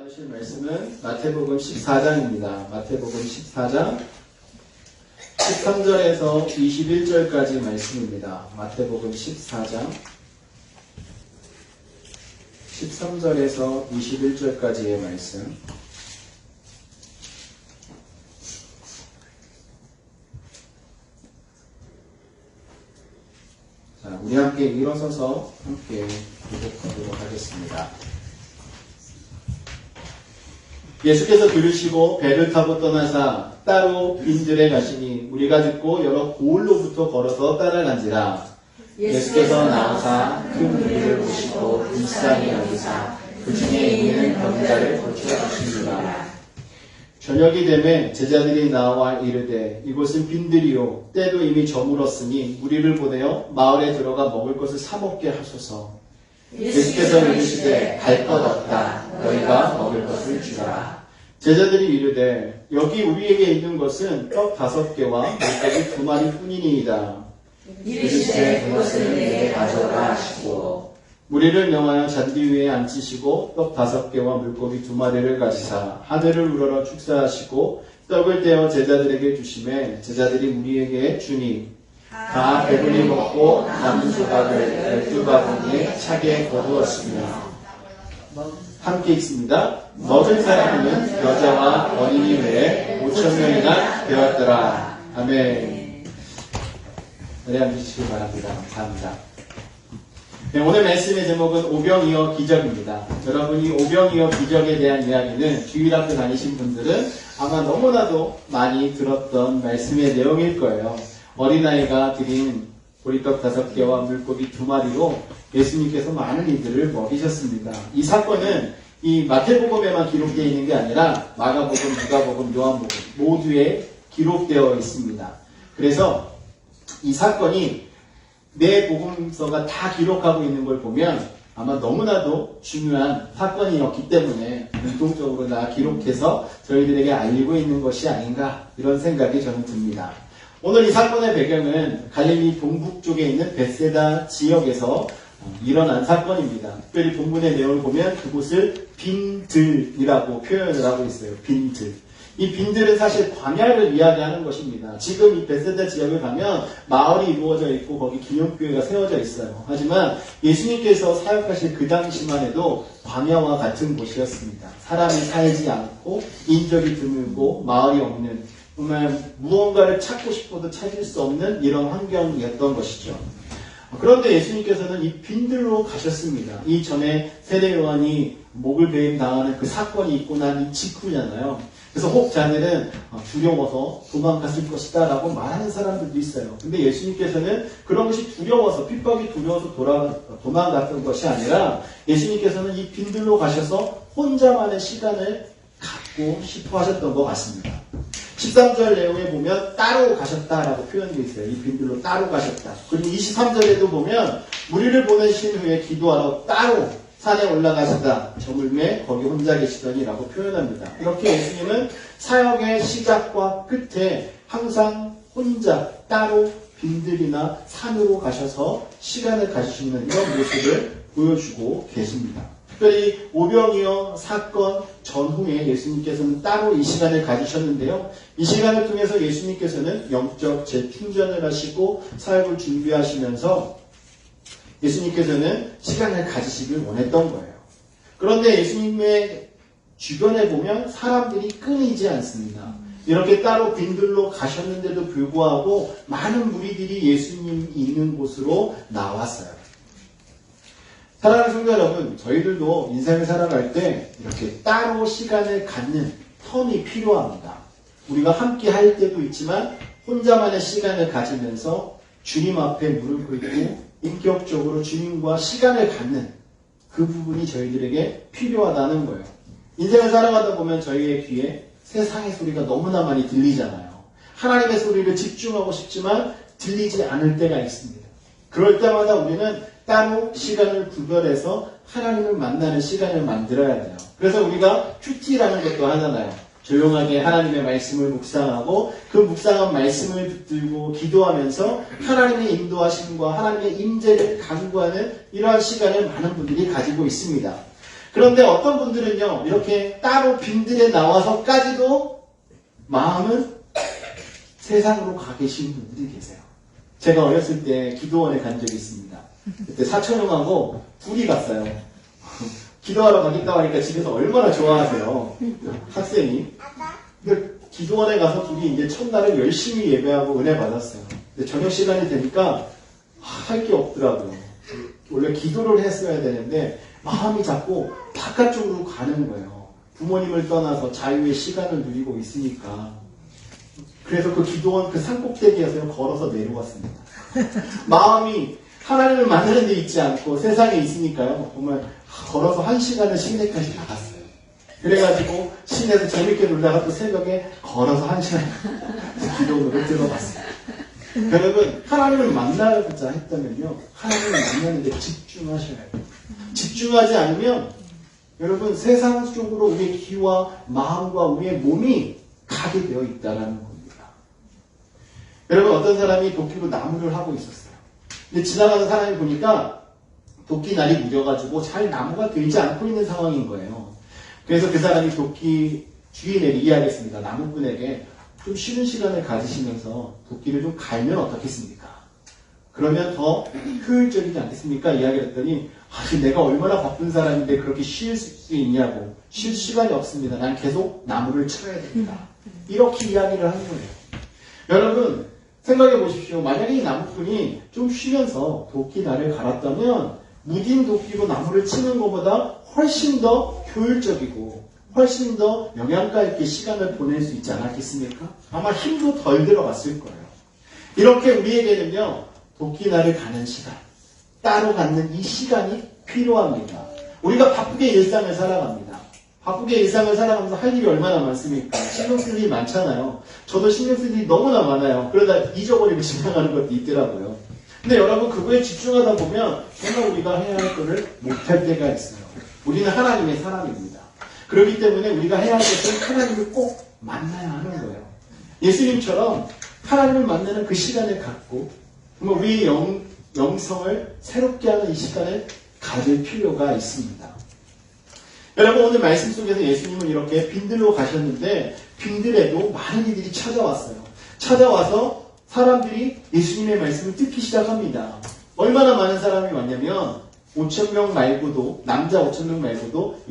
나누실 말씀은 마태복음 14장입니다. 마태복음 14장 13절에서 21절까지 말씀입니다. 마태복음 14장 13절에서 21절까지의 말씀. 자, 우리 함께 일어서서 함께 교독하도록 하겠습니다. 예수께서 들으시고 배를 타고 떠나사 따로 빈들에 가시니 우리가 듣고 여러 고을로부터 걸어서 따라간지라. 예수께서 나오사 큰 무리를 보시고 불쌍히 여기사 그 중에 있는 병자를 고쳐주시니라. 저녁이 되매 제자들이 나와 이르되 이곳은 빈들이요 때도 이미 저물었으니 무리를 보내어 마을에 들어가 먹을 것을 사 먹게 하소서. 예수께서 이르시되 갈 것 없다. 너희가 먹을 것을 주라. 제자들이 이르되 여기 우리에게 있는 것은 떡 5개와 물고기 2마리 뿐이니이다. 이르시되 그것을 내게 가져오라 하시고 무리를 명하여 잔디 위에 앉히시고 떡 5개와 물고기 2마리를 가지사 하늘을 우러러 축사하시고 떡을 떼어 제자들에게 주시매 제자들이 무리에게 주니 다 배불리 먹고 남은 조각을 12바구니에 차게 거두었으며. 함께 읽습니다. 먹은 사람은 여자와 어린이 외에 5,000명이나 되었더라. 아멘. 네, 앉으시기 바랍니다. 감사합니다. 네, 오늘 말씀의 제목은 오병이어 기적입니다. 여러분이 오병이어 기적에 대한 이야기는 주일학교 다니신 분들은 아마 너무나도 많이 들었던 말씀의 내용일 거예요. 어린아이가 드린 보리떡 5개와 물고기 2마리로 예수님께서 많은 이들을 먹이셨습니다. 이 사건은 이 마태복음에만 기록되어 있는 게 아니라 마가복음, 누가복음, 요한복음 모두에 기록되어 있습니다. 그래서 이 사건이 네 복음서가 다 기록하고 있는 걸 보면 아마 너무나도 중요한 사건이었기 때문에 공통적으로 다 기록해서 저희들에게 알리고 있는 것이 아닌가 이런 생각이 저는 듭니다. 오늘 이 사건의 배경은 갈릴리 동북쪽에 있는 벳세다 지역에서 일어난 사건입니다. 특별히 본문의 내용을 보면 그곳을 빈들이라고 표현을 하고 있어요. 빈들. 이 빈들은 사실 광야를 이야기하는 것입니다. 지금 이 벳세다 지역을 가면 마을이 이루어져 있고 거기 기념교회가 세워져 있어요. 하지만 예수님께서 사역하실 그 당시만 해도 광야와 같은 곳이었습니다. 사람이 살지 않고 인적이 드물고 마을이 없는 정말 무언가를 찾고 싶어도 찾을 수 없는 이런 환경이었던 것이죠. 그런데 예수님께서는 이 빈들로 가셨습니다. 이 전에 세례 요한이 목을 베임 당하는 그 사건이 있고 난 이 직후잖아요. 그래서 혹자들은 두려워서 도망갔을 것이다 라고 말하는 사람들도 있어요. 근데 예수님께서는 그런 것이 두려워서 핍박이 두려워서 도망갔던 것이 아니라 예수님께서는 이 빈들로 가셔서 혼자만의 시간을 갖고 싶어 하셨던 것 같습니다. 13절 내용에 보면 따로 가셨다라고 표현되어 있어요. 이 빈들로 따로 가셨다. 그리고 23절에도 보면 무리를 보내신 후에 기도하러 따로 산에 올라가시다. 저물매 거기 혼자 계시더니라고 표현합니다. 이렇게 예수님은 사역의 시작과 끝에 항상 혼자 따로 빈들이나 산으로 가셔서 시간을 가지시는 이런 모습을 보여주고 계십니다. 특별히 오병이어 사건 전후에 예수님께서는 따로 이 시간을 가지셨는데요. 이 시간을 통해서 예수님께서는 영적 재충전을 하시고 사역을 준비하시면서 예수님께서는 시간을 가지시길 원했던 거예요. 그런데 예수님의 주변에 보면 사람들이 끊이지 않습니다. 이렇게 따로 빈들로 가셨는데도 불구하고 많은 무리들이 예수님이 있는 곳으로 나왔어요. 사랑하는 성도 여러분, 저희들도 인생을 살아갈 때 이렇게 따로 시간을 갖는 텀이 필요합니다. 우리가 함께 할 때도 있지만 혼자만의 시간을 가지면서 주님 앞에 무릎 꿇고 인격적으로 주님과 시간을 갖는 그 부분이 저희들에게 필요하다는 거예요. 인생을 살아가다 보면 저희의 귀에 세상의 소리가 너무나 많이 들리잖아요. 하나님의 소리를 집중하고 싶지만 들리지 않을 때가 있습니다. 그럴 때마다 우리는 따로 시간을 구별해서 하나님을 만나는 시간을 만들어야 돼요. 그래서 우리가 큐티라는 것도 하잖아요. 조용하게 하나님의 말씀을 묵상하고 그 묵상한 말씀을 붙들고 기도하면서 하나님의 인도하심과 하나님의 임재를 간구하는 이러한 시간을 많은 분들이 가지고 있습니다. 그런데 어떤 분들은요, 이렇게 따로 빈들에 나와서까지도 마음은 세상으로 가 계신 분들이 계세요. 제가 어렸을 때 기도원에 간 적이 있습니다. 그때 사촌형하고 둘이 갔어요. 기도하러 가겠다고 하니까 집에서 얼마나 좋아하세요. 학생이. 근데 기도원에 가서 둘이 이제 첫날을 열심히 예배하고 은혜 받았어요. 근데 저녁 시간이 되니까 할 게 없더라고요. 원래 기도를 했어야 되는데 마음이 자꾸 바깥쪽으로 가는 거예요. 부모님을 떠나서 자유의 시간을 누리고 있으니까. 그래서 그 기도원 그 산꼭대기에서 걸어서 내려왔습니다. 마음이 하나님을 만나는 데 있지 않고 세상에 있으니까요. 정말 걸어서 1시간을 시내까지 나갔어요. 그래가지고 시내에서 재밌게 놀다가 또 새벽에 걸어서 1시간 기도원으로 들어갔어요. 여러분, 하나님을 만나고자 했다면요, 하나님을 만나는데 집중하셔야 해요. 집중하지 않으면 여러분 세상 쪽으로 우리의 귀와 마음과 우리의 몸이 가게 되어 있다는 겁니다. 여러분, 어떤 사람이 도끼로 나무를 하고 있었어요. 근데 지나가는 사람이 보니까 도끼 날이 무뎌가지고 잘 나무가 되지 않고 있는 상황인 거예요. 그래서 그 사람이 도끼 주인에게 이야기했습니다. 나무꾼에게 좀 쉬는 시간을 가지시면서 도끼를 좀 갈면 어떻겠습니까? 그러면 더 효율적이지 않겠습니까? 이야기를 했더니 내가 얼마나 바쁜 사람인데 그렇게 쉴 수 있냐고. 쉴 시간이 없습니다. 난 계속 나무를 쳐야 됩니다. 이렇게 이야기를 하는 거예요. 여러분, 생각해 보십시오. 만약에 이 나무꾼이 좀 쉬면서 도끼날을 갈았다면 무딘 도끼로 나무를 치는 것보다 훨씬 더 효율적이고 훨씬 더 영양가 있게 시간을 보낼 수 있지 않았겠습니까? 아마 힘도 덜 들어갔을 거예요. 이렇게 우리에게는요, 도끼날을 가는 시간, 따로 갖는 이 시간이 필요합니다. 우리가 바쁘게 일상을 살아갑니다. 바쁘게 일상을 살아가면서 할 일이 얼마나 많습니까? 신경 쓸 일이 많잖아요. 저도 신경 쓸 일이 너무나 많아요. 그러다 잊어버리고 지나가는 것도 있더라고요. 근데 여러분, 그거에 집중하다 보면 정말 우리가 해야 할 것을 못할 때가 있어요. 우리는 하나님의 사람입니다. 그렇기 때문에 우리가 해야 할 것은 하나님을 꼭 만나야 하는 거예요. 예수님처럼 하나님을 만나는 그 시간을 갖고 정말 우리의 영성을 새롭게 하는 이 시간을 가질 필요가 있습니다. 여러분, 오늘 말씀 속에서 예수님은 이렇게 빈들로 가셨는데 빈들에도 많은 이들이 찾아왔어요. 찾아와서 사람들이 예수님의 말씀을 듣기 시작합니다. 얼마나 많은 사람이 왔냐면 5,000명 말고도, 남자 5,000명 말고도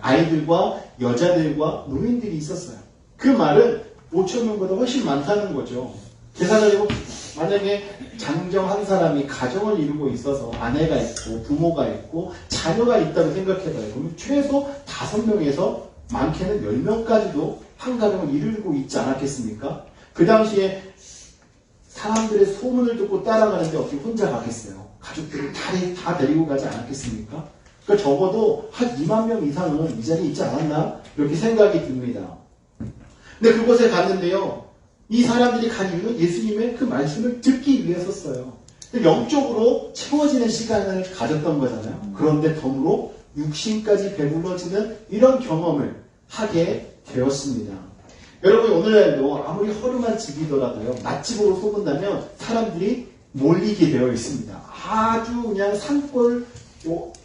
아이들과 여자들과 노인들이 있었어요. 그 말은 5,000명보다 훨씬 많다는 거죠. 계산하려고 만약에 장정 한 사람이 가정을 이루고 있어서 아내가 있고 부모가 있고 자녀가 있다고 생각해봐요. 그러면 최소 5명에서 많게는 10명까지도 한 가정을 이루고 있지 않았겠습니까? 그 당시에 사람들의 소문을 듣고 따라가는데 어떻게 혼자 가겠어요? 가족들을 다 데리고 가지 않았겠습니까? 그러니까 적어도 한 2만 명 이상은 이 자리에 있지 않았나? 이렇게 생각이 듭니다. 근데 그곳에 갔는데요, 이 사람들이 간 이유는 예수님의 그 말씀을 듣기 위해서였어요. 영적으로 채워지는 시간을 가졌던 거잖아요. 그런데 덤으로 육신까지 배불러지는 이런 경험을 하게 되었습니다. 여러분, 오늘날도 아무리 허름한 집이더라도요, 맛집으로 소문나면 사람들이 몰리게 되어 있습니다. 아주 그냥 산골,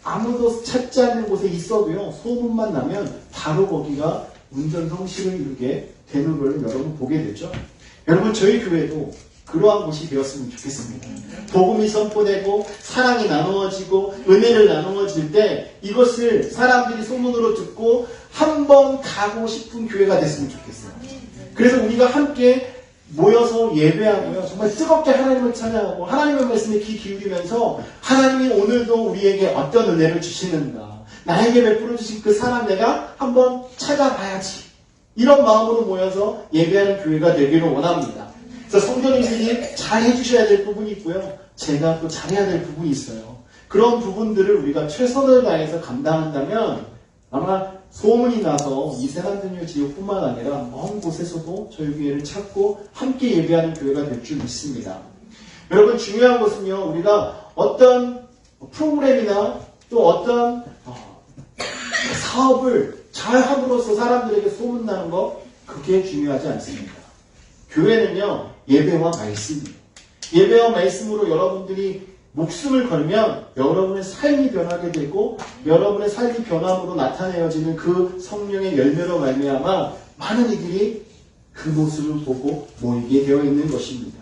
아무도 찾지 않는 곳에 있어도요, 소문만 나면 바로 거기가 운전 성실을 이루게 되는 걸 여러분 보게 되죠. 여러분, 저희 교회도 그러한 곳이 되었으면 좋겠습니다. 복음이 선포되고 사랑이 나누어지고 은혜를 나누어질 때 이것을 사람들이 소문으로 듣고 한번 가고 싶은 교회가 됐으면 좋겠어요. 그래서 우리가 함께 모여서 예배하고요, 정말 뜨겁게 하나님을 찬양하고 하나님의 말씀에 귀 기울이면서 하나님이 오늘도 우리에게 어떤 은혜를 주시는가, 나에게 베풀어 주신 그 사람 내가 한번 찾아봐야지, 이런 마음으로 모여서 예배하는 교회가 되기를 원합니다. 그래서 성도님들이 잘 해주셔야 될 부분이 있고요, 제가 또 잘해야 될 부분이 있어요. 그런 부분들을 우리가 최선을 다해서 감당한다면 아마 소문이 나서 이 세난들요 지역뿐만 아니라 먼 곳에서도 저희 교회를 찾고 함께 예배하는 교회가 될 줄 믿습니다. 여러분, 중요한 것은요, 우리가 어떤 프로그램이나 또 어떤 사업을 잘 함으로써 사람들에게 소문나는 것, 그게 중요하지 않습니다. 교회는요, 예배와 말씀이에요. 예배와 말씀으로 여러분들이 목숨을 걸면 여러분의 삶이 변하게 되고 여러분의 삶이 변함으로 나타내어지는 그 성령의 열매로 말미암아 많은 이들이 그 모습을 보고 모이게 되어 있는 것입니다.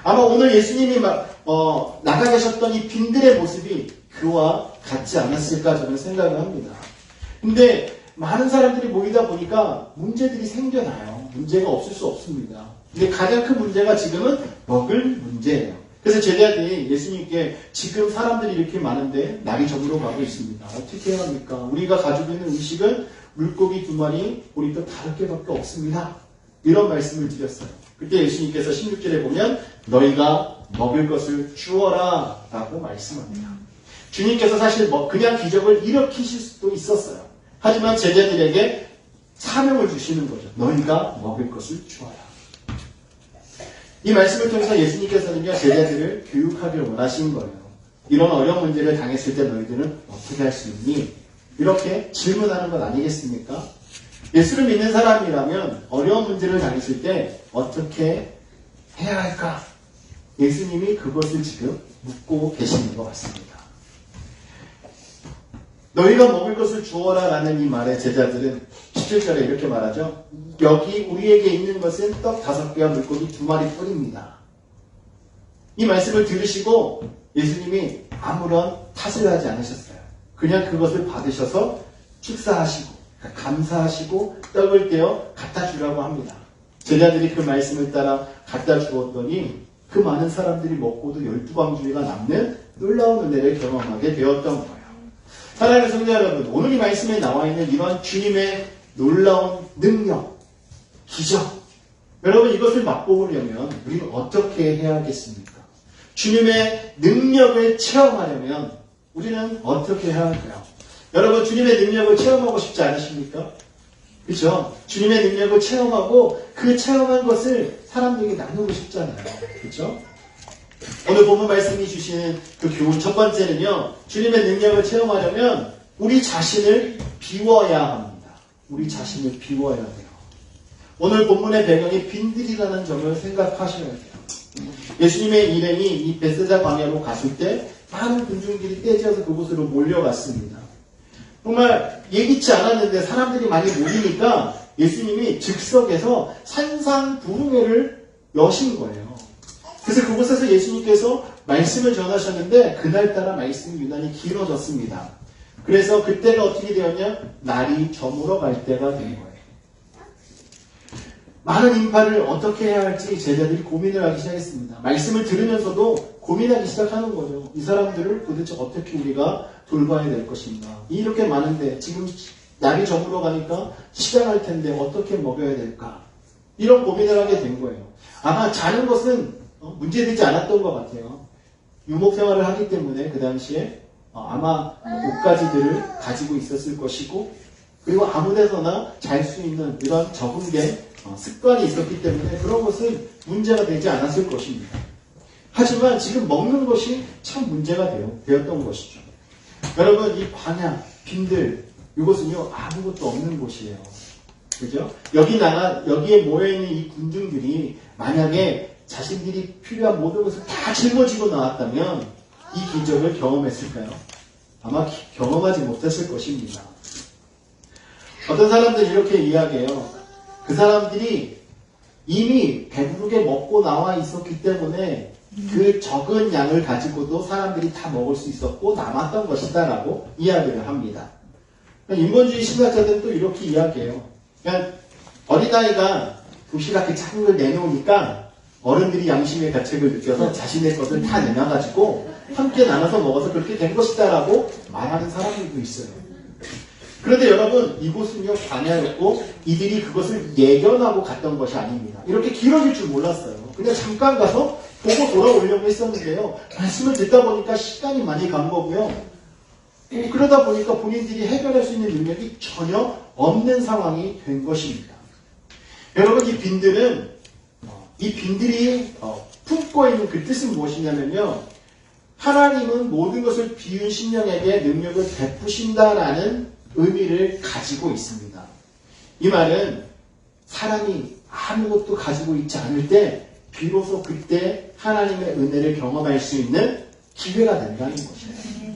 아마 오늘 예수님이 나가 계셨던 이 빈들의 모습이 그와 같지 않았을까 저는 생각을 합니다. 근데 많은 사람들이 모이다 보니까 문제들이 생겨나요. 문제가 없을 수 없습니다. 근데 가장 큰 문제가 지금은 먹을 문제예요. 그래서 제자들이 예수님께 지금 사람들이 이렇게 많은데 날이 저물어 가고 있습니다. 어떻게 해야 합니까? 우리가 가지고 있는 음식은 물고기 2마리, 우리도 5개밖에 없습니다. 이런 말씀을 드렸어요. 그때 예수님께서 16절에 보면 너희가 먹을 것을 주어라 라고 말씀합니다. 주님께서 사실 그냥 기적을 일으키실 수도 있었어요. 하지만 제자들에게 사명을 주시는 거죠. 너희가 먹을 것을 주어라. 이 말씀을 통해서 예수님께서는요, 제자들을 교육하기를 원하신 거예요. 이런 어려운 문제를 당했을 때 너희들은 어떻게 할 수 있니? 이렇게 질문하는 것 아니겠습니까? 예수를 믿는 사람이라면 어려운 문제를 당했을 때 어떻게 해야 할까? 예수님이 그것을 지금 묻고 계시는 것 같습니다. 너희가 먹을 것을 주어라 라는 이 말에 제자들은 17절에 이렇게 말하죠. 여기 우리에게 있는 것은 떡 5개와 물고기 2마리 뿐입니다. 이 말씀을 들으시고 예수님이 아무런 탓을 하지 않으셨어요. 그냥 그것을 받으셔서 축사하시고 감사하시고 떡을 떼어 갖다 주라고 합니다. 제자들이 그 말씀을 따라 갖다 주었더니 그 많은 사람들이 먹고도 12방주리가 남는 놀라운 은혜를 경험하게 되었던 거예요. 사랑하는 성도 여러분, 오늘 이 말씀에 나와 있는 이런 주님의 놀라운 능력, 기적, 여러분 이것을 맛보려면 우리는 어떻게 해야 하겠습니까? 주님의 능력을 체험하려면 우리는 어떻게 해야 할까요? 여러분 주님의 능력을 체험하고 싶지 않으십니까? 그렇죠? 주님의 능력을 체험하고 그 체험한 것을 사람들에게 나누고 싶잖아요. 그렇죠? 오늘 본문 말씀이 주시는 그 교훈 첫 번째는요. 주님의 능력을 체험하려면 우리 자신을 비워야 합니다. 우리 자신을 비워야 돼요. 오늘 본문의 배경이 빈들이라는 점을 생각하셔야 돼요. 예수님의 일행이 이 베세다 광야로 갔을 때 많은 군중들이 떼지어서 그곳으로 몰려갔습니다. 정말 예기치 않았는데 사람들이 많이 모이니까 예수님이 즉석에서 산상부흥회를 여신 거예요. 그래서 그곳에서 예수님께서 말씀을 전하셨는데 그날따라 말씀이 유난히 길어졌습니다. 그래서 그때가 어떻게 되었냐? 날이 저물어 갈 때가 된 거예요. 많은 인파를 어떻게 해야 할지 제자들이 고민을 하기 시작했습니다. 말씀을 들으면서도 고민하기 시작하는 거죠. 이 사람들을 도대체 어떻게 우리가 돌봐야 될 것인가. 이렇게 많은데 지금 날이 저물어 가니까 시장할 텐데 어떻게 먹여야 될까. 이런 고민을 하게 된 거예요. 아마 자는 것은 문제되지 않았던 것 같아요. 유목 생활을 하기 때문에 그 당시에 아마 옷가지들을 가지고 있었을 것이고 그리고 아무 데서나 잘 수 있는 이런 적응된 습관이 있었기 때문에 그런 것은 문제가 되지 않았을 것입니다. 하지만 지금 먹는 것이 참 문제가 되었던 것이죠. 여러분 이 광야, 빈들 이것은요 아무것도 없는 곳이에요. 그죠? 여기에 모여있는 이 군중들이 만약에 자신들이 필요한 모든 것을 다 짊어지고 나왔다면 이 기적을 경험했을까요? 아마 경험하지 못했을 것입니다. 어떤 사람들이 이렇게 이야기해요. 그 사람들이 이미 배부르게 먹고 나와 있었기 때문에 그 적은 양을 가지고도 사람들이 다 먹을 수 있었고 남았던 것이다 라고 이야기를 합니다. 인본주의 신학자들은 또 이렇게 이야기해요. 그냥 어린아이가 도시락에 작은 걸 내놓으니까 어른들이 양심의 가책을 느껴서 자신의 것을 다 내놔가지고 함께 나눠서 먹어서 그렇게 된 것이다 라고 말하는 사람들도 있어요. 그런데 여러분 이곳은요 광야였고 이들이 그것을 예견하고 갔던 것이 아닙니다. 이렇게 길어질 줄 몰랐어요. 그냥 잠깐 가서 보고 돌아오려고 했었는데요. 말씀을 듣다 보니까 시간이 많이 간 거고요. 그러다 보니까 본인들이 해결할 수 있는 능력이 전혀 없는 상황이 된 것입니다. 여러분 이 빈들이 품고 있는 그 뜻은 무엇이냐면요. 하나님은 모든 것을 비운 심령에게 능력을 베푸신다라는 의미를 가지고 있습니다. 이 말은 사람이 아무것도 가지고 있지 않을 때 비로소 그때 하나님의 은혜를 경험할 수 있는 기회가 된다는 것이에요.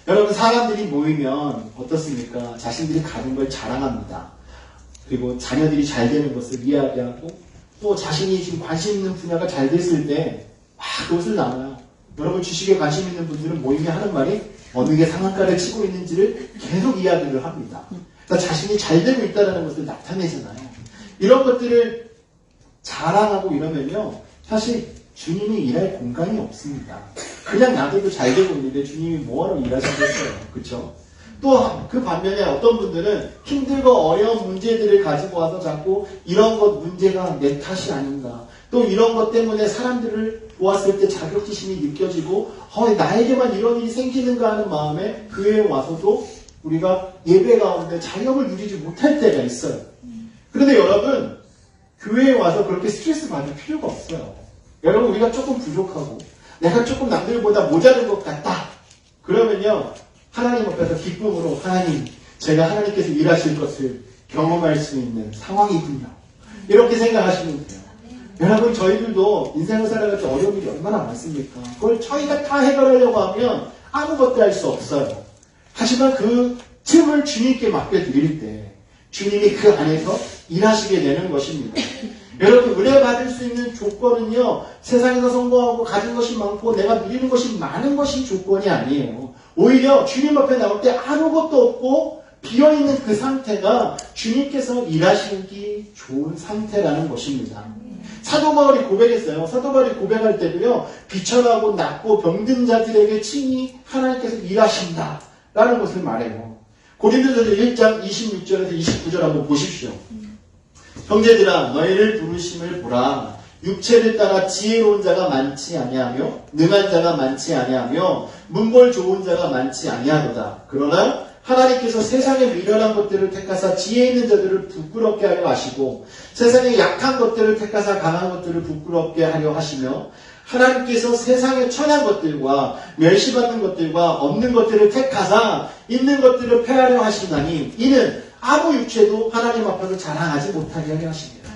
여러분, 사람들이 모이면 어떻습니까? 자신들이 가진 걸 자랑합니다. 그리고 자녀들이 잘 되는 것을 이야기하고 또 자신이 지금 관심 있는 분야가 잘 됐을 때 막 그것을 나눠요. 여러분, 주식에 관심 있는 분들은 모임에 하는 말이 어느 게 상한가를 치고 있는지를 계속 이야기를 합니다. 그러니까 자신이 잘 되고 있다는 것을 나타내잖아요. 이런 것들을 자랑하고 이러면요, 사실 주님이 일할 공간이 없습니다. 그냥 나도 잘 되고 있는데 주님이 뭐하러 일하시겠어요. 그렇죠? 또 그 반면에 어떤 분들은 힘들고 어려운 문제들을 가지고 와서 자꾸 이런 것 문제가 내 탓이 아닌가, 또 이런 것 때문에 사람들을 보았을 때 자격지심이 느껴지고 나에게만 이런 일이 생기는가 하는 마음에 교회에 와서도 우리가 예배 가운데 자격을 누리지 못할 때가 있어요. 그런데 여러분, 교회에 와서 그렇게 스트레스 받을 필요가 없어요. 여러분, 우리가 조금 부족하고 내가 조금 남들보다 모자른 것 같다. 그러면요, 하나님 앞에서 기쁨으로 하나님, 제가 하나님께서 일하실 것을 경험할 수 있는 상황이군요. 이렇게 생각하시면 돼요. 여러분, 저희들도 인생을 살아갈 때 어려운 일이 얼마나 많습니까? 그걸 저희가 다 해결하려고 하면 아무것도 할 수 없어요. 하지만 그 틈을 주님께 맡겨드릴 때 주님이 그 안에서 일하시게 되는 것입니다. 여러분, 은혜 받을 수 있는 조건은요, 세상에서 성공하고 가진 것이 많고 내가 누리는 것이 많은 것이 조건이 아니에요. 오히려 주님 앞에 나올 때 아무것도 없고 비어있는 그 상태가 주님께서 일하시기 좋은 상태라는 것입니다. 사도 바울이 고백했어요. 사도 바울이 고백할 때도요, 비천하고 낫고 병든 자들에게 친히 하나님께서 일하신다 라는 것을 말해요. 고린도전서 1장 26절에서 29절 한번 보십시오. 형제들아, 너희를 부르심을 보라. 육체를 따라 지혜로운 자가 많지 아니하며 능한 자가 많지 아니하며 문벌 좋은 자가 많지 아니하도다. 그러나 하나님께서 세상의 미련한 것들을 택하사 지혜 있는 자들을 부끄럽게 하려 하시고 세상의 약한 것들을 택하사 강한 것들을 부끄럽게 하려 하시며 하나님께서 세상의 천한 것들과 멸시받는 것들과 없는 것들을 택하사 있는 것들을 폐하려 하시나니 이는 아무 육체도 하나님 앞에서 자랑하지 못하게 하려 하십니다.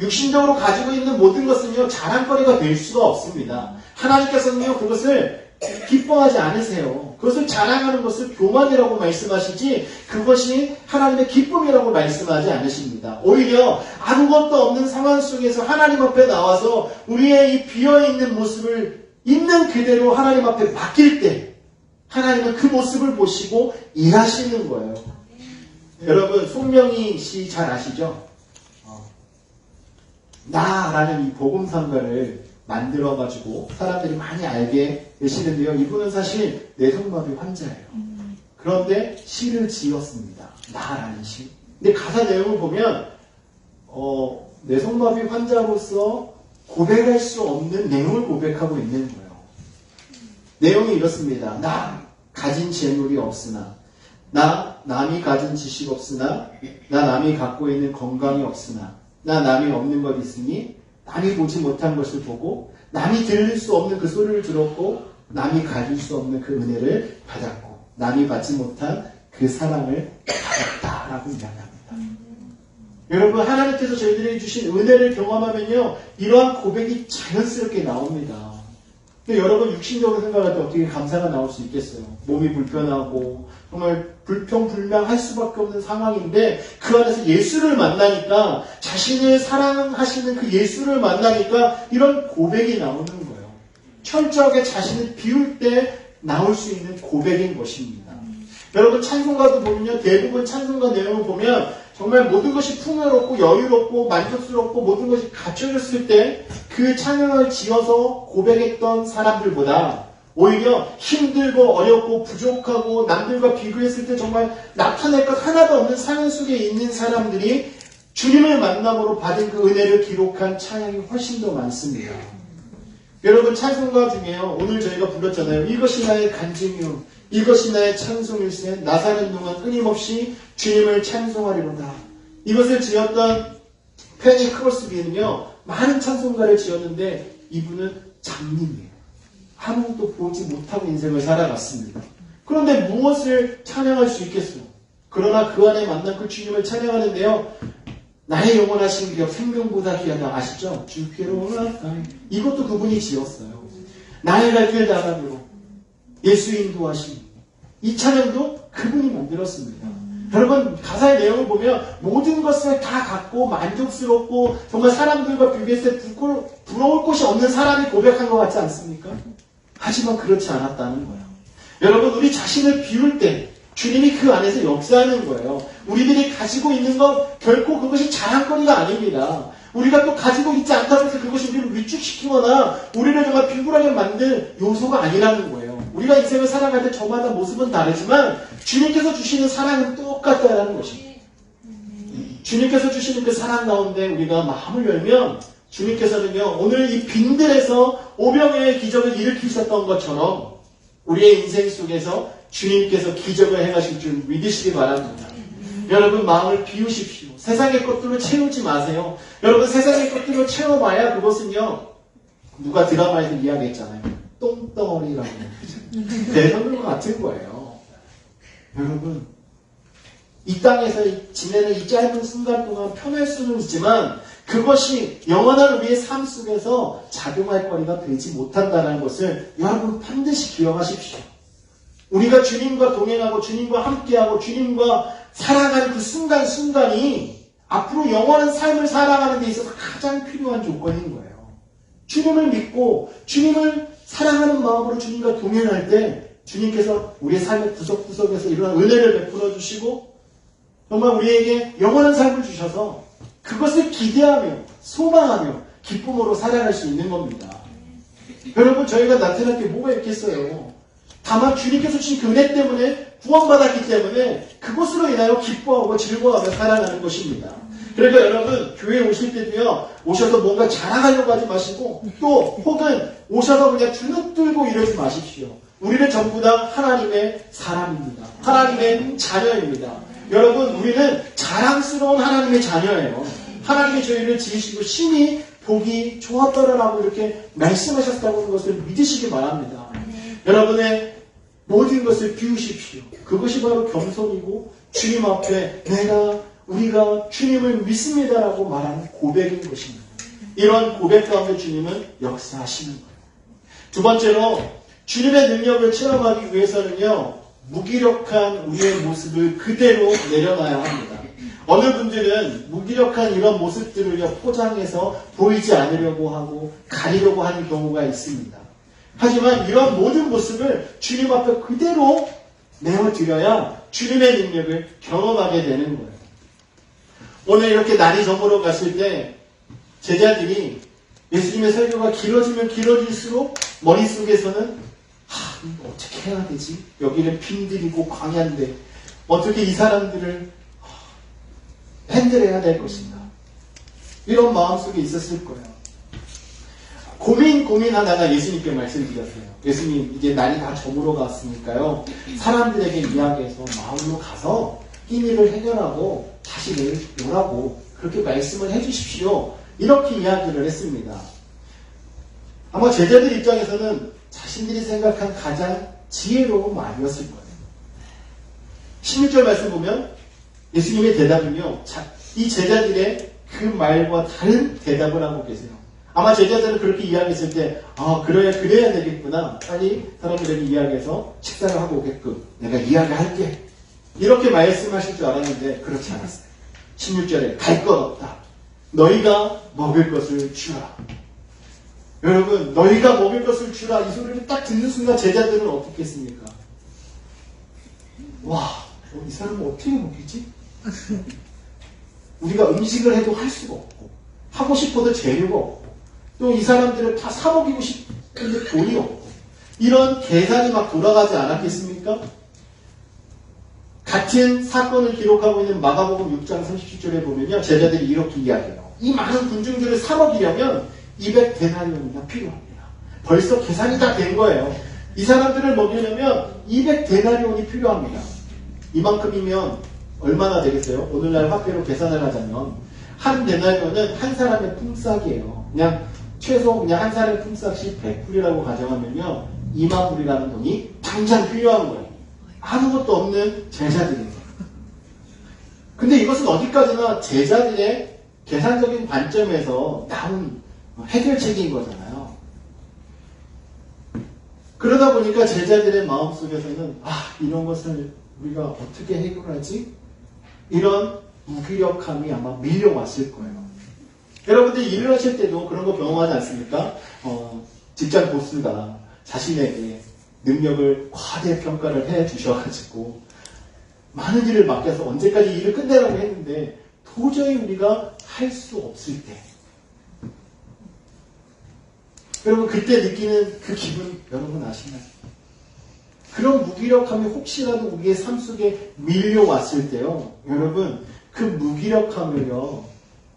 육신적으로 가지고 있는 모든 것은요, 자랑거리가 될 수가 없습니다. 하나님께서는요, 그것을 기뻐하지 않으세요. 그것을 자랑하는 것을 교만이라고 말씀하시지 그것이 하나님의 기쁨이라고 말씀하지 않으십니다. 오히려 아무것도 없는 상황 속에서 하나님 앞에 나와서 우리의 이 비어있는 모습을 있는 그대로 하나님 앞에 맡길 때 하나님은 그 모습을 보시고 일하시는 거예요. 여러분, 손명희 씨 잘 아시죠? 나라는 이 복음상가를 만들어가지고 사람들이 많이 알게 되시는데요. 이분은 사실 내성마비 환자예요. 그런데 시를 지었습니다. 나라는 시. 근데 가사 내용을 보면 내성마비 환자로서 고백할 수 없는 내용을 고백하고 있는 거예요. 내용이 이렇습니다. 나 가진 재물이 없으나, 나 남이 가진 지식 없으나, 나 남이 갖고 있는 건강이 없으나, 나 남이 없는 것 있으니 남이 보지 못한 것을 보고 남이 들을 수 없는 그 소리를 들었고 남이 가질 수 없는 그 은혜를 받았고 남이 받지 못한 그 사랑을 받았다라고 이야기합니다. 여러분, 하나님께서 저희들에게 주신 은혜를 경험하면요, 이러한 고백이 자연스럽게 나옵니다. 근데 여러분, 육신적으로 생각할 때 어떻게 감사가 나올 수 있겠어요? 몸이 불편하고 정말 불평불명할 수밖에 없는 상황인데 그 안에서 예수를 만나니까, 자신을 사랑하시는 그 예수를 만나니까 이런 고백이 나오는 거예요. 철저하게 자신을 비울 때 나올 수 있는 고백인 것입니다. 여러분, 찬송가도 보면요, 대부분 찬송가 내용을 보면 정말 모든 것이 풍요롭고 여유롭고 만족스럽고 모든 것이 갖춰졌을 때 그 찬양을 지어서 고백했던 사람들보다 오히려 힘들고 어렵고 부족하고 남들과 비교했을 때 정말 나타낼 것 하나도 없는 상황 속에 있는 사람들이 주님을 만남으로 받은 그 은혜를 기록한 찬양이 훨씬 더 많습니다. 여러분, 찬송가 중에요, 오늘 저희가 불렀잖아요. 이것이 나의 간증이요 이것이 나의 찬송일세. 나 사는 동안 끊임없이 주님을 찬송하리로다. 이것을 지었던 페니 크로스비는요, 많은 찬송가를 지었는데 이분은 장님이에요. 아무것도 보지 못하고 인생을 살아갔습니다. 그런데 무엇을 찬양할 수 있겠어요? 그러나 그 안에 만난 그 주님을 찬양하는데요, 나의 영원하신 기업 생명보다 귀하다. 아시죠? 주께로 올라가. 이것도 그분이 지었어요. 나의 갈 길 나가므로 예수 인도하심. 이 찬양도 그분이 만들었습니다. 여러분 가사의 내용을 보면 모든 것을 다 갖고 만족스럽고 정말 사람들과 비교했을 때 부러울 곳이 없는 사람이 고백한 것 같지 않습니까? 하지만 그렇지 않았다는 거예요. 여러분 우리 자신을 비울 때 주님이 그 안에서 역사하는 거예요. 우리들이 가지고 있는 건 결코 그것이 자랑거리가 아닙니다. 우리가 또 가지고 있지 않다고 해서 그것이 우리를 위축시키거나 우리를 정말 비굴하게 만들 요소가 아니라는 거예요. 우리가 인생을 살아갈 때 저마다 모습은 다르지만 주님께서 주시는 사랑은 똑같다라는 것입니다. 주님께서 주시는 그 사랑 가운데 우리가 마음을 열면 주님께서는요 오늘 이 빈들에서 오병이어의 기적을 일으키셨던 것처럼 우리의 인생 속에서 주님께서 기적을 행하실 줄 믿으시기 바랍니다. 여러분 마음을 비우십시오. 세상의 것들로 채우지 마세요. 여러분 세상의 것들로 채워봐야 그것은요 누가 드라마에서 이야기했잖아요. 똥덩어리라고. 대성과 같은 거예요. 여러분 이 땅에서 지내는 이 짧은 순간 동안 편할 수는 있지만 그것이 영원한 우리의 삶 속에서 작용할 거리가 되지 못한다는 것을 여러분 반드시 기억하십시오. 우리가 주님과 동행하고 주님과 함께하고 주님과 살아가는 그 순간순간이 앞으로 영원한 삶을 살아가는 데 있어서 가장 필요한 조건인 거예요. 주님을 믿고 주님을 사랑하는 마음으로 주님과 동행할 때 주님께서 우리의 삶의 구석구석에서 이러한 은혜를 베풀어 주시고 정말 우리에게 영원한 삶을 주셔서 그것을 기대하며 소망하며 기쁨으로 살아갈 수 있는 겁니다. 여러분 저희가 나타날 게 뭐가 있겠어요. 다만 주님께서 주신 그 은혜 때문에 구원받았기 때문에 그것으로 인하여 기뻐하고 즐거워하며 살아가는 것입니다. 그러니까 여러분 교회에 오실 때도요 오셔서 뭔가 자랑하려고 하지 마시고 또 혹은 오셔서 그냥 주눅 들고 이러지 마십시오. 우리는 전부 다 하나님의 사람입니다. 하나님의 자녀입니다. 여러분 우리는 자랑스러운 하나님의 자녀예요. 하나님이 저희를 지으시고 심히 보기 좋았더라라고 이렇게 말씀하셨다고 하는 것을 믿으시기 바랍니다. 여러분의 모든 것을 비우십시오. 그것이 바로 겸손이고 주님 앞에 우리가 주님을 믿습니다라고 말하는 고백인 것입니다. 이런 고백 가운데 주님은 역사하시는 거예요. 두 번째로 주님의 능력을 체험하기 위해서는요 무기력한 우리의 모습을 그대로 내려놔야 합니다. 어느 분들은 무기력한 이런 모습들을요 포장해서 보이지 않으려고 하고 가리려고 하는 경우가 있습니다. 하지만 이런 모든 모습을 주님 앞에 그대로 내어드려야 주님의 능력을 경험하게 되는 거예요. 오늘 이렇게 날이 저물어 갔을 때 제자들이 예수님의 설교가 길어지면 길어질수록 머릿속에서는 이거 어떻게 해야 되지? 여기는 빈들이고 광야인데 어떻게 이 사람들을 핸들해야 될 것인가? 이런 마음속에 있었을 거예요. 고민하다가 예수님께 말씀드렸어요. 예수님 이제 날이 다 저물어 갔으니까요. 사람들에게 이야기해서 마을로 가서 끼니를 해결하고 다시 내일 오라고 그렇게 말씀을 해주십시오. 이렇게 이야기를 했습니다. 아마 제자들 입장에서는 자신들이 생각한 가장 지혜로운 말이었을 거예요. 16절 말씀 보면 예수님의 대답은요. 이 제자들의 그 말과 다른 대답을 하고 계세요. 아마 제자들은 그렇게 이야기했을 때 그래야 되겠구나. 빨리 사람들에게 이야기해서 식사를 하고 오게끔 내가 이야기할게. 이렇게 말씀하실 줄 알았는데 그렇지 않았어요. 16절에 갈 것 없다. 너희가 먹을 것을 주라. 여러분 너희가 먹을 것을 주라 이 소리를 딱 듣는 순간 제자들은 어떻게 했습니까? 이 사람은 어떻게 먹이지? 우리가 음식을 해도 할 수가 없고 하고 싶어도 재료가 없고 또 이 사람들을 다 사먹이고 싶은데 돈이 없고 이런 계산이 막 돌아가지 않았겠습니까? 같은 사건을 기록하고 있는 마가복음 6장 37절에 보면요 제자들이 이렇게 이야기해요. 이 많은 군중들을 사먹이려면 200데나리온이나 필요합니다. 벌써 계산이 다 된 거예요. 이 사람들을 먹이려면 200데나리온이 필요합니다. 이만큼이면 얼마나 되겠어요? 오늘날 화폐로 계산을 하자면 한 데나리온은 한 사람의 품삯이에요. 최소 한 사람의 품삯이 100불이라고 가정하면요 2만 불이라는 돈이 당장 필요한 거예요. 아무것도 없는 제자들이에요. 근데 이것은 어디까지나 제자들의 계산적인 관점에서 나온 해결책인 거잖아요. 그러다 보니까 제자들의 마음속에서는 이런 것을 우리가 어떻게 해결하지? 이런 무기력함이 아마 밀려왔을 거예요. 여러분들 일을 하실 때도 그런 거 경험하지 않습니까? 직장 보스가 자신에게 능력을 과대평가를 해 주셔가지고 많은 일을 맡겨서 언제까지 일을 끝내라고 했는데 도저히 우리가 할 수 없을 때 여러분 그때 느끼는 그 기분 여러분 아시나요? 그런 무기력함이 혹시라도 우리의 삶 속에 밀려왔을 때요 여러분 그 무기력함을요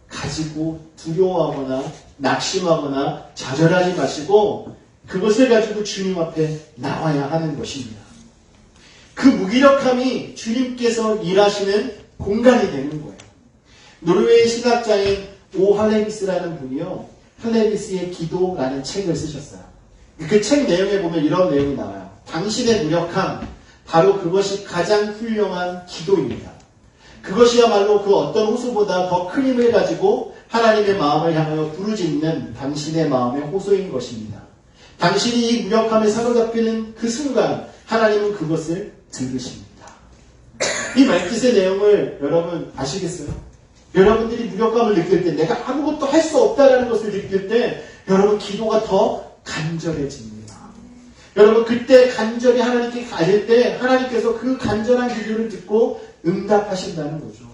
가지고 두려워하거나 낙심하거나 좌절하지 마시고 그것을 가지고 주님 앞에 나와야 하는 것입니다. 그 무기력함이 주님께서 일하시는 공간이 되는 거예요. 노르웨이 신학자인 오 할레비스라는 분이요. 할레비스의 기도라는 책을 쓰셨어요. 그 책 내용에 보면 이런 내용이 나와요. 당신의 무력함, 바로 그것이 가장 훌륭한 기도입니다. 그것이야말로 그 어떤 호소보다 더 큰 힘을 가지고 하나님의 마음을 향하여 부르짖는 당신의 마음의 호소인 것입니다. 당신이 이 무력함에 사로잡히는 그 순간 하나님은 그것을 들으십니다. 이 말뜻의 내용을 여러분 아시겠어요? 여러분들이 무력감을 느낄 때 내가 아무것도 할 수 없다는 것을 느낄 때 여러분 기도가 더 간절해집니다. 여러분 그때 간절히 하나님께 가질 때 하나님께서 그 간절한 기도를 듣고 응답하신다는 거죠.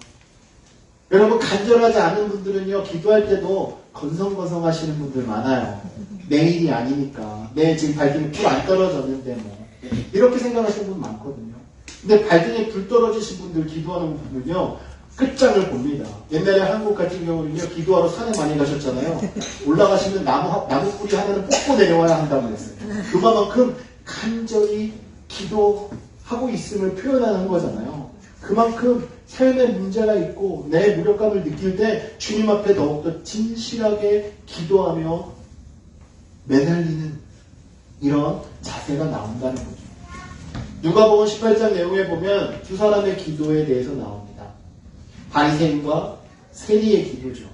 여러분 간절하지 않은 분들은요 기도할 때도 건성건성 하시는 분들 많아요. 내일이 아니니까 내 지금 발등에 불 안 떨어졌는데 뭐 이렇게 생각하시는 분 많거든요. 근데 발등에 불 떨어지신 분들 기도하는 분들은요 끝장을 봅니다. 옛날에 한국 같은 경우는요 기도하러 산에 많이 가셨잖아요. 올라가시면 나무 뿌리 하나는 뽑고 내려와야 한다고 했어요. 그만큼 간절히 기도하고 있음을 표현하는 거잖아요. 그만큼 삶에 문제가 있고 내 무력감을 느낄 때 주님 앞에 더욱더 진실하게 기도하며 매달리는 이런 자세가 나온다는 거죠. 누가복음 18장 내용에 보면 두 사람의 기도에 대해서 나옵니다. 바리새인과 세리의 기도죠.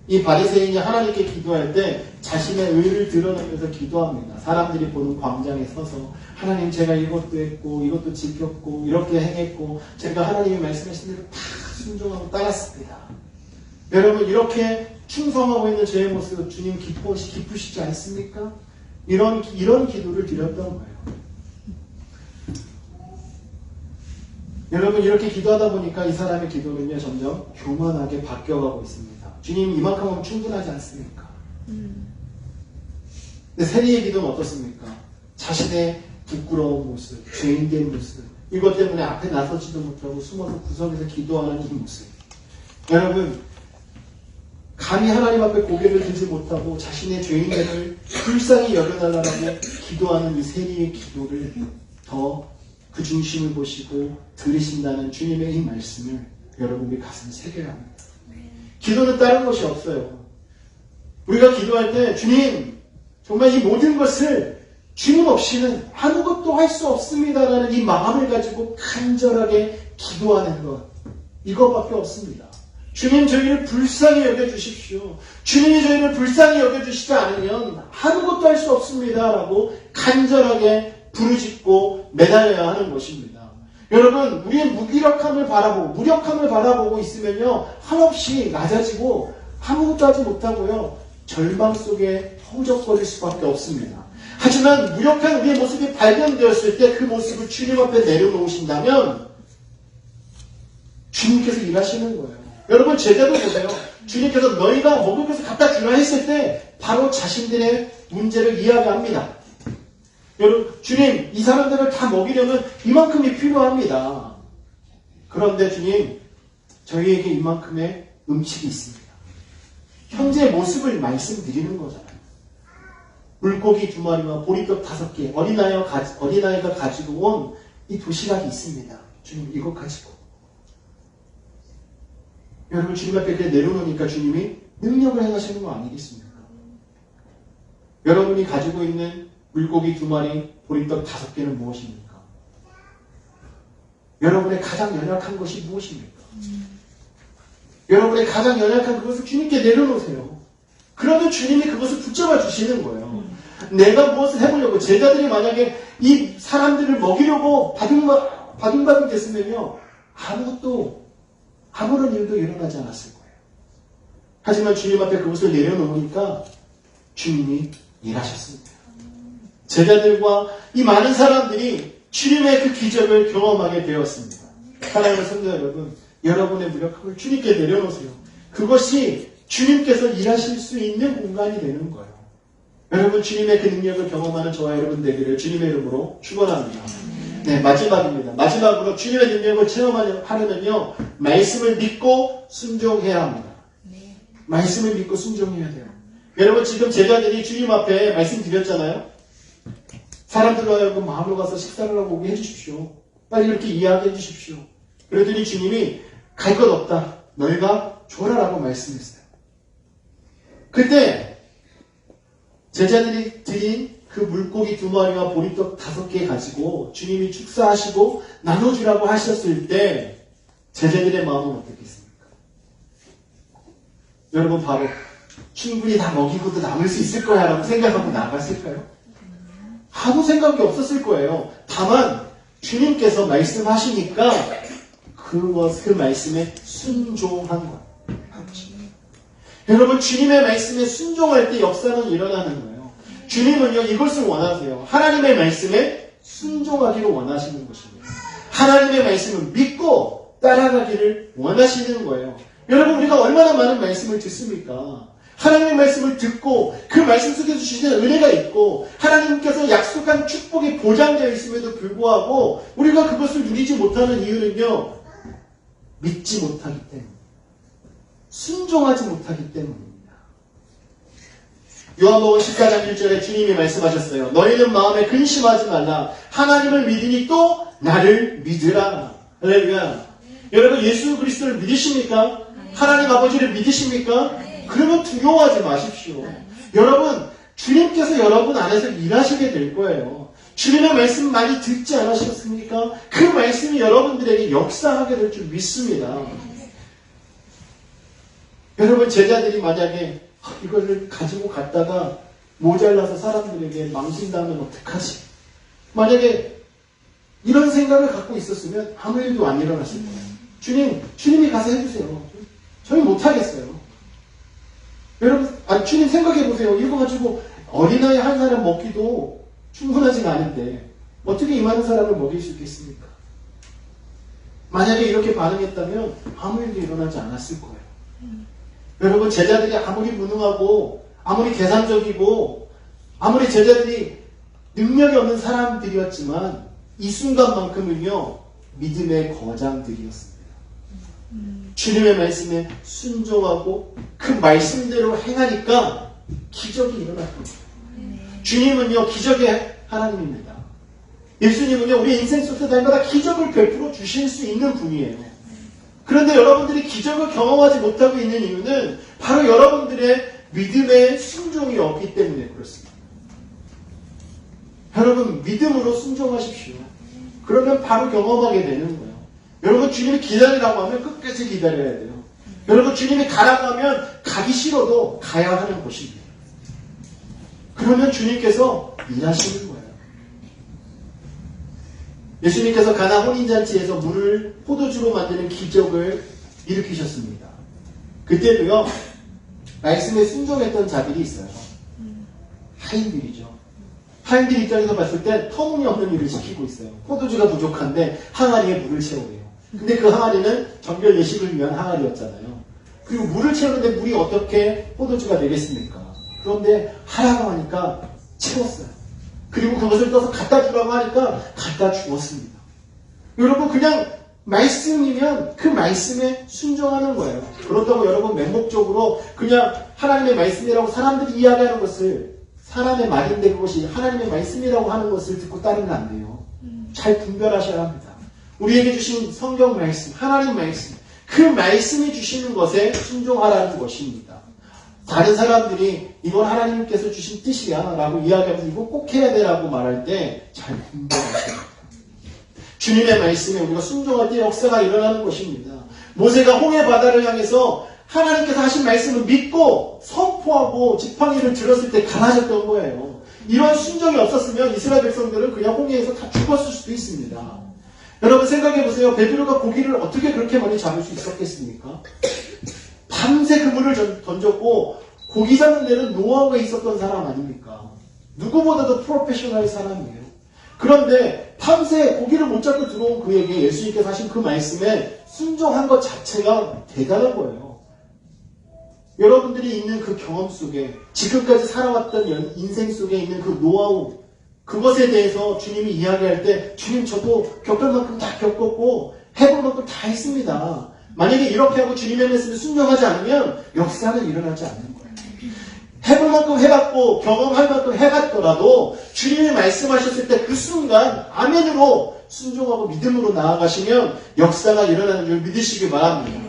이 바리새인이 하나님께 기도할 때 자신의 의를 드러내면서 기도합니다. 사람들이 보는 광장에 서서 하나님 제가 이것도 했고 이것도 지켰고 이렇게 행했고 제가 하나님이 말씀하신 대로 다 순종하고 따랐습니다. 여러분 이렇게 충성하고 있는 저의 모습 주님 기쁘시지 않습니까? 이런 기도를 드렸던 거예요. 여러분 이렇게 기도하다 보니까 이 사람의 기도는요 점점 교만하게 바뀌어가고 있습니다. 주님 이만큼 하면 충분하지 않습니까? 근데 세리의 기도는 어떻습니까? 자신의 부끄러운 모습, 죄인된 모습 이것 때문에 앞에 나서지도 못하고 숨어서 구석에서 기도하는 이 모습 여러분 감히 하나님 앞에 고개를 들지 못하고 자신의 죄인됨을 불쌍히 여겨달라고 기도하는 이 세리의 기도를 더 그 중심을 보시고 들으신다는 주님의 이 말씀을 여러분의 가슴에 새겨야 합니다. 기도는 다른 것이 없어요. 우리가 기도할 때 주님 정말 이 모든 것을 주님 없이는 아무것도 할 수 없습니다라는 이 마음을 가지고 간절하게 기도하는 것 이것밖에 없습니다. 주님 저희를 불쌍히 여겨주십시오. 주님이 저희를 불쌍히 여겨주시지 않으면 아무것도 할 수 없습니다라고 간절하게 부르짖고 매달려야 하는 것입니다. 여러분 우리의 무기력함을 바라보고 있으면요 한없이 낮아지고 아무것도 하지 못하고요 절망 속에 허우적거릴 수밖에 없습니다. 하지만 무력한 우리의 모습이 발견되었을 때 그 모습을 주님 앞에 내려놓으신다면 주님께서 일하시는 거예요. 여러분 제자도 보세요. 주님께서 너희가 먹을 것을 갖다 주라 했을 때 바로 자신들의 문제를 이야기합니다. 여러분 주님 이 사람들을 다 먹이려면 이만큼이 필요합니다. 그런데 주님 저희에게 이만큼의 음식이 있습니다. 현재의 모습을 말씀드리는 거잖아요. 물고기 2마리와 보리떡 5개 어린아이가 가지고 온 이 도시락이 있습니다. 주님 이것 가지고 여러분 주님 앞에 그냥 내려놓으니까 주님이 능력을 행하시는 거 아니겠습니까? 여러분이 가지고 있는 물고기 2마리, 보리떡 5개는 무엇입니까? 여러분의 가장 연약한 것이 무엇입니까? 여러분의 가장 연약한 그것을 주님께 내려놓으세요. 그러면 주님이 그것을 붙잡아 주시는 거예요. 내가 무엇을 해보려고 제자들이 만약에 이 사람들을 먹이려고 바둥바둥 됐으면요 아무런 일도 일어나지 않았을 거예요. 하지만 주님 앞에 그것을 내려놓으니까 주님이 일하셨습니다. 제자들과 이 많은 사람들이 주님의 그 기적을 경험하게 되었습니다. 사랑하는 성도 여러분, 여러분의 무력함을 주님께 내려놓으세요. 그것이 주님께서 일하실 수 있는 공간이 되는 거예요. 여러분, 주님의 그 능력을 경험하는 저와 여러분 되기를 주님의 이름으로 축원합니다. 네, 마지막입니다. 마지막으로 주님의 능력을 체험하려면요, 말씀을 믿고 순종해야 합니다. 말씀을 믿고 순종해야 돼요. 여러분, 지금 제자들이 주님 앞에 말씀드렸잖아요. 사람들로 하여금 마음으로 가서 식사를 하고 오게 해주십시오. 빨리 이렇게 이야기해 주십시오. 그랬더니 주님이 갈 것 없다. 너희가 줘라라고 말씀했어요. 그때 제자들이 드린 그 물고기 2마리와 보리떡 5개 가지고 주님이 축사하시고 나눠주라고 하셨을 때 제자들의 마음은 어떻겠습니까? 여러분, 바로 충분히 다 먹이고도 남을 수 있을 거야 라고 생각하고 나갔을까요? 아무 생각이 없었을 거예요. 다만 주님께서 말씀하시니까 그 말씀에 순종한 거예요. 여러분, 주님의 말씀에 순종할 때 역사는 일어나는 거예요. 주님은요, 이것을 원하세요. 하나님의 말씀에 순종하기를 원하시는 것입니다. 하나님의 말씀을 믿고 따라가기를 원하시는 거예요. 여러분, 우리가 얼마나 많은 말씀을 듣습니까? 하나님의 말씀을 듣고 그 말씀 속에서 주시는 은혜가 있고 하나님께서 약속한 축복이 보장되어 있음에도 불구하고 우리가 그것을 누리지 못하는 이유는요, 믿지 못하기 때문에, 순종하지 못하기 때문입니다. 요한복음 14장 1절에 주님이 말씀하셨어요. 너희는 마음에 근심하지 말라. 하나님을 믿으니 또 나를 믿으라. 할렐루야. 여러분, 예수 그리스도를 믿으십니까? 하나님 아버지를 믿으십니까? 그러면 두려워하지 마십시오. 여러분, 주님께서 여러분 안에서 일하시게 될 거예요. 주님의 말씀 많이 듣지 않으셨습니까? 그 말씀이 여러분들에게 역사하게 될 줄 믿습니다. 여러분, 제자들이 만약에 이거를 가지고 갔다가 모자라서 사람들에게 망신당하면 어떡하지? 만약에 이런 생각을 갖고 있었으면 아무 일도 안 일어났을 거예요. 주님이 가서 해주세요. 저희 못하겠어요. 여러분, 주님 생각해보세요. 이거 가지고 어린아이 한 사람 먹기도 충분하지가 않은데 어떻게 이 많은 사람을 먹일 수 있겠습니까? 만약에 이렇게 반응했다면 아무 일도 일어나지 않았을 거예요. 여러분, 제자들이 아무리 무능하고 아무리 계산적이고 아무리 제자들이 능력이 없는 사람들이었지만 이 순간만큼은요, 믿음의 거장들이었습니다. 주님의 말씀에 순종하고 그 말씀대로 행하니까 기적이 일어났습니다. 주님은요, 기적의 하나님입니다. 예수님은요, 우리 인생 속에서 날마다 기적을 베풀어 주실 수 있는 분이에요. 그런데 여러분들이 기적을 경험하지 못하고 있는 이유는 바로 여러분들의 믿음의 순종이 없기 때문에 그렇습니다. 여러분, 믿음으로 순종하십시오. 그러면 바로 경험하게 되는 거예요. 여러분, 주님이 기다리라고 하면 끝까지 기다려야 돼요. 여러분, 주님이 가라고 하면 가기 싫어도 가야 하는 곳입니다. 그러면 주님께서 일하시는 거예요. 예수님께서 가나 혼인잔치에서 물을 포도주로 만드는 기적을 일으키셨습니다. 그때도요, 말씀에 순종했던 자들이 있어요. 하인들이죠. 하인들 입장에서 봤을 때 터무니없는 일을 시키고 있어요. 포도주가 부족한데 항아리에 물을 채우래요. 근데 그 항아리는 정결 예식을 위한 항아리였잖아요. 그리고 물을 채우는데 물이 어떻게 포도주가 되겠습니까? 그런데 하라고 하니까 채웠어요. 그리고 그것을 떠서 갖다 주라고 하니까 갖다 주었습니다. 여러분, 그냥 말씀이면 그 말씀에 순종하는 거예요. 그렇다고 여러분 맹목적으로 그냥 하나님의 말씀이라고 사람들이 이야기하는 것을, 사람의 말인데 그것이 하나님의 말씀이라고 하는 것을 듣고 따르면 안 돼요. 잘 분별하셔야 합니다. 우리에게 주신 성경 말씀, 하나님 말씀, 그 말씀이 주시는 것에 순종하라는 것입니다. 다른 사람들이 이건 하나님께서 주신 뜻이야 라고 이야기하면서 이거 꼭 해야 돼 라고 말할 때 잘 분별하셔야 합니다. 주님의 말씀에 우리가 순종할 때 역사가 일어나는 것입니다. 모세가 홍해 바다를 향해서 하나님께서 하신 말씀을 믿고 선포하고 지팡이를 들었을 때 갈라졌던 거예요. 이런 순종이 없었으면 이스라엘 백성들은 그냥 홍해에서 다 죽었을 수도 있습니다. 여러분 생각해 보세요. 베드로가 고기를 어떻게 그렇게 많이 잡을 수 있었겠습니까? 밤새 그물을 던졌고 고기 잡는 데는 노하우가 있었던 사람 아닙니까? 누구보다도 프로페셔널 사람이에요. 그런데 밤새 고기를 못 잡고 들어온 그에게 예수님께서 하신 그 말씀에 순종한 것 자체가 대단한 거예요. 여러분들이 있는 그 경험 속에 지금까지 살아왔던 인생 속에 있는 그 노하우, 그것에 대해서 주님이 이야기할 때 주님 저도 겪을 만큼 다 겪었고 해볼 만큼 다 했습니다. 만약에 이렇게 하고 주님의 말씀에 순종하지 않으면 역사는 일어나지 않는 거예요. 해볼 만큼 해봤고 경험할 만큼 해봤더라도 주님이 말씀하셨을 때 그 순간 아멘으로 순종하고 믿음으로 나아가시면 역사가 일어나는 줄 믿으시기 바랍니다.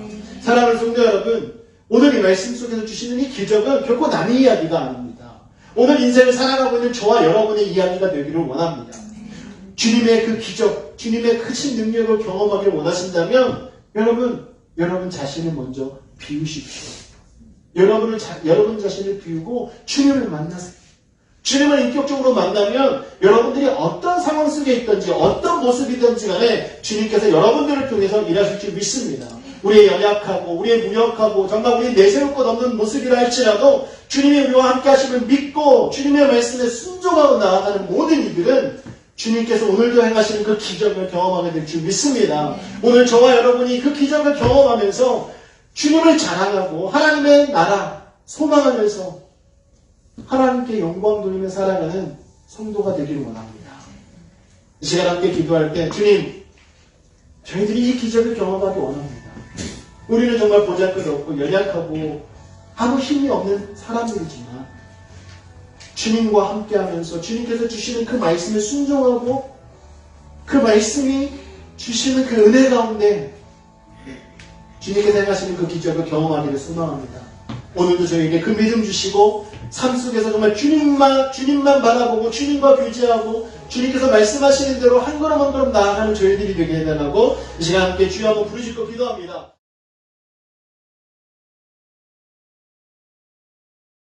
사랑하는 성도 여러분, 오늘 이 말씀 속에서 주시는 이 기적은 결코 남의 이야기가 아닙니다. 오늘 인생을 살아가고 있는 저와 여러분의 이야기가 되기를 원합니다. 주님의 그 기적, 주님의 크신 능력을 경험하기를 원하신다면 여러분 자신을 먼저 비우십시오. 여러분 자신을 비우고 주님을 만나세요. 주님을 인격적으로 만나면 여러분들이 어떤 상황 속에 있든지 어떤 모습이든지 간에 주님께서 여러분들을 통해서 일하실 줄 믿습니다. 우리의 연약하고 우리의 무력하고 정말 우리의 내세울 것 없는 모습이라 할지라도 주님이 우리와 함께 하심을 믿고 주님의 말씀에 순종하고 나아가는 모든 이들은 주님께서 오늘도 행하시는 그 기적을 경험하게 될 줄 믿습니다. 오늘 저와 여러분이 그 기적을 경험하면서 주님을 자랑하고 하나님의 나라 소망하면서 하나님께 영광 돌리며 살아가는 성도가 되기를 원합니다. 이 시간 함께 기도할 때 주님, 저희들이 이 기적을 경험하기 원합니다. 우리는 정말 보잘것없고 연약하고 아무 힘이 없는 사람들이지만 주님과 함께하면서 주님께서 주시는 그 말씀에 순종하고 그 말씀이 주시는 그 은혜 가운데 주님께서 행하시는 그 기적을 경험하기를 소망합니다. 오늘도 저희에게 그 믿음 주시고 삶 속에서 정말 주님만 바라보고 주님과 교제하고 주님께서 말씀하시는 대로 한 걸음 한 걸음 나아가는 저희들이 되게 해달라고 이 시간 함께 주여 한번 부르실 거 기도합니다.